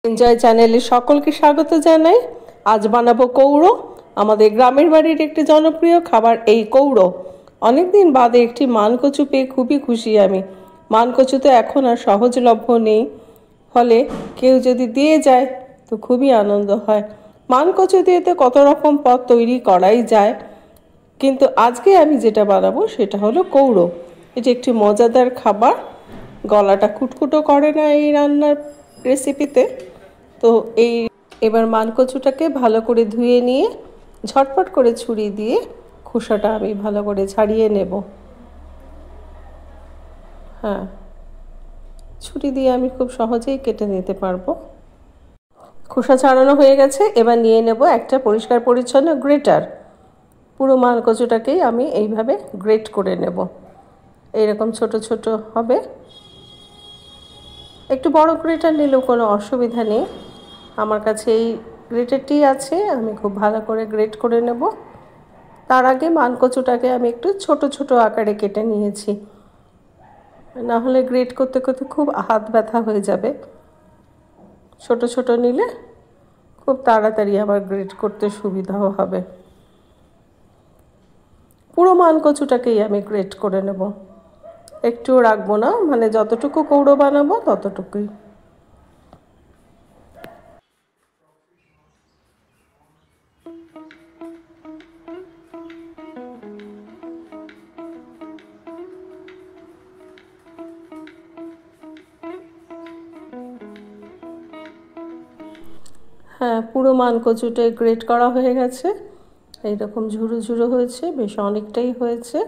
Enjoy চ্যানেলে সকলকে স্বাগত জানাই। আজ বানাবো কৌড়ো। আমাদের গ্রামের বাড়ির একটি জনপ্রিয় খাবার এই কৌড়ো। অনেকদিন বাদে একটি মানকচু পেয়ে খুবই খুশি আমি। মানকচু তো এখন আর সহজলভ্য নেই, ফলে কেউ যদি দিয়ে যায় তো খুবই আনন্দ হয়। মানকচু দিয়ে তো কত রকম পদ তৈরি করাই যায়, কিন্তু আজকে আমি যেটা বানাবো সেটা হলো কৌড়ো। এটি একটি মজাদার খাবার, গলাটা খুটখুটো করে না এই রান্নার রেসিপিতে। তো এবার মানকচুটাকে ভালো করে ধুয়ে নিয়ে ঝটপট করে ছুরি দিয়ে খোসাটা আমি ভালো করে ছাড়িয়ে নেব। হ্যাঁ, ছুরি দিয়ে আমি খুব সহজেই কেটে নিতে পারবো। খোসা ছাড়ানো হয়ে গেছে, এবার নিয়ে নেব একটা পরিষ্কার পরিচ্ছন্ন গ্রেটার। পুরো মানকচুটাকেই আমি এইভাবে গ্রেট করে নেব। এইরকম ছোট ছোট হবে। একটু বড় গ্রেটার নিলেও কোনো অসুবিধা নেই, আমার কাছে এই গ্রেটারটি আছে, আমি খুব ভালো করে গ্রেট করে নেব। তার আগে মানকচুটাকে আমি একটু ছোট ছোট আকারে কেটে নিয়েছি, না হলে গ্রেট করতে করতে খুব হাত ব্যথা হয়ে যাবে। ছোট ছোট নিলে খুব তাড়াতাড়ি আবার গ্রেট করতে সুবিধাও হবে। পুরো মানকচুটাকেই আমি গ্রেট করে নেব, একটুও রাখবো না, মানে যতটুকু কৌড়ো বানাবো ততটুকুই। হ্যাঁ, পুরো মানকচুটা গ্রেট করা হয়ে গেছে। এইরকম ঝুরো ঝুরো হয়েছে, বেশ অনেকটাই হয়েছে,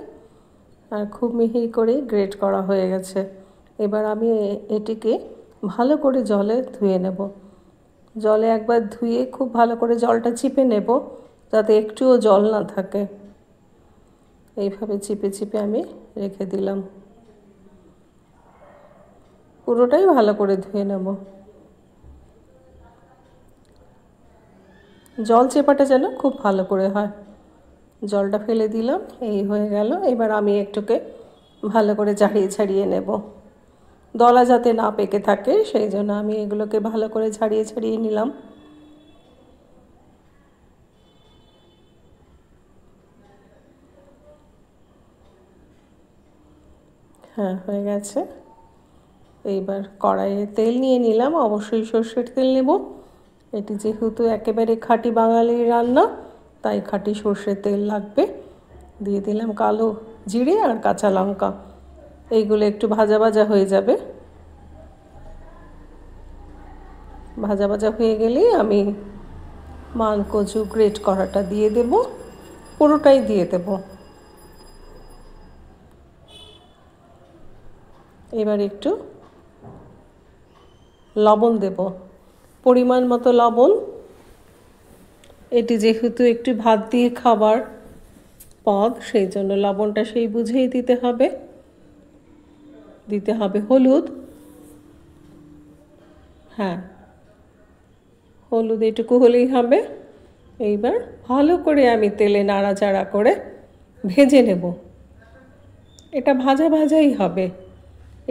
আর খুব মিহি করে গ্রেট করা হয়ে গেছে। এবার আমি এটিকে ভালো করে জলে ধুয়ে নেব। জলে একবার ধুয়ে খুব ভালো করে জলটা চিপে নেব, যাতে একটুও জল না থাকে। এইভাবে চিপে চিপে আমি রেখে দিলাম। পুরোটাই ভালো করে ধুয়ে নেব। জল চেপাটা যেন খুব ভালো করে হয়। জলটা ফেলে দিলাম, এই হয়ে গেল। এবার আমি একটুকে ভালো করে ছাড়িয়ে ছাড়িয়ে নেব, দলা যাতে না পেকে থাকে সেই জন্য আমি এগুলোকে ভালো করে ছাড়িয়ে ছাড়িয়ে নিলাম। হ্যাঁ, হয়ে গেছে। এইবার কড়াইয়ে তেল নিয়ে নিলাম, অবশ্যই সর্ষের তেল নেব। এটি যেহেতু একেবারে খাঁটি বাঙালির রান্না, তাই খাঁটি সর্ষের তেল লাগবে। দিয়ে দিলাম কালো জিরে আর কাঁচা লঙ্কা। এইগুলো একটু ভাজা ভাজা হয়ে যাবে। ভাজা ভাজা হয়ে গেলেই আমি মানকচু গ্রেট করাটা দিয়ে দেব, পুরোটাই দিয়ে দেব। এবার একটু লবণ দেব, পরিমাণ মতো লবণ। এটি যেহেতু একটু ভাত দিয়ে খাবার পদ, সেই জন্য লবণটা সেই বুঝেই দিতে হবে। দিতে হবে হলুদ। হ্যাঁ, হলুদ এটুকু হলেই হবে। এইবার ভালো করে আমি তেলে নাড়াচাড়া করে ভেজে নেব। এটা ভাজা ভাজাই হবে,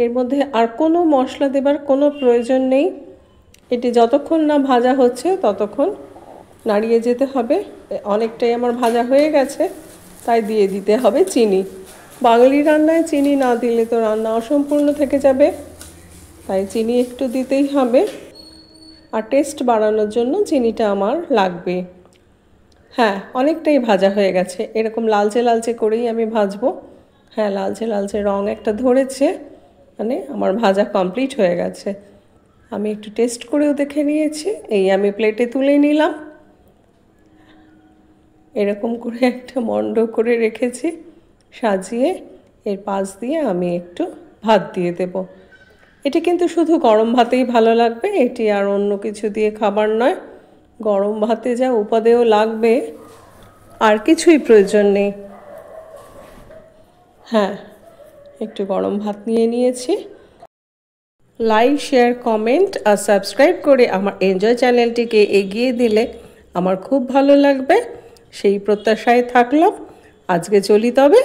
এর মধ্যে আর কোনো মশলা দেবার কোনো প্রয়োজন নেই। এটি যতক্ষণ না ভাজা হচ্ছে ততক্ষণ নাড়িয়ে যেতে হবে। অনেকটাই আমার ভাজা হয়ে গেছে, তাই দিয়ে দিতে হবে চিনি। বাঙালি রান্নায় চিনি না দিলে তো রান্না অসম্পূর্ণ থেকে যাবে, তাই চিনি একটু দিতেই হবে। আর টেস্ট বাড়ানোর জন্য চিনিটা আমার লাগবে। হ্যাঁ, অনেকটাই ভাজা হয়ে গেছে, এরকম লালচে লালচে করেই আমি ভাজবো। হ্যাঁ, লালচে লালচে রং একটা ধরেছে, মানে আমার ভাজা কমপ্লিট হয়ে গেছে। আমি একটু টেস্ট করেও দেখে নিয়েছি। এই আমি প্লেটে তুলে নিলাম। এরকম করে একটা মণ্ড করে রেখেছি সাজিয়ে। এর পাশ দিয়ে আমি একটু ভাত দিয়ে দেব। এটি কিন্তু শুধু গরম ভাতেই ভালো লাগবে, এটি আর অন্য কিছু দিয়ে খাবার নয়। গরম ভাতে যা উপাদেয় লাগবে আর কিছুই প্রয়োজন নেই। হ্যাঁ, একটু গরম ভাত নিয়ে নিয়েছি। লাইক, শেয়ার, কমেন্ট আর সাবস্ক্রাইব করে আমার এনজয় চ্যানেলটিকে এগিয়ে দিলে আমার খুব ভালো লাগবে, সেই প্রত্যাশায় থাকলাম। আজকে চলি তবে।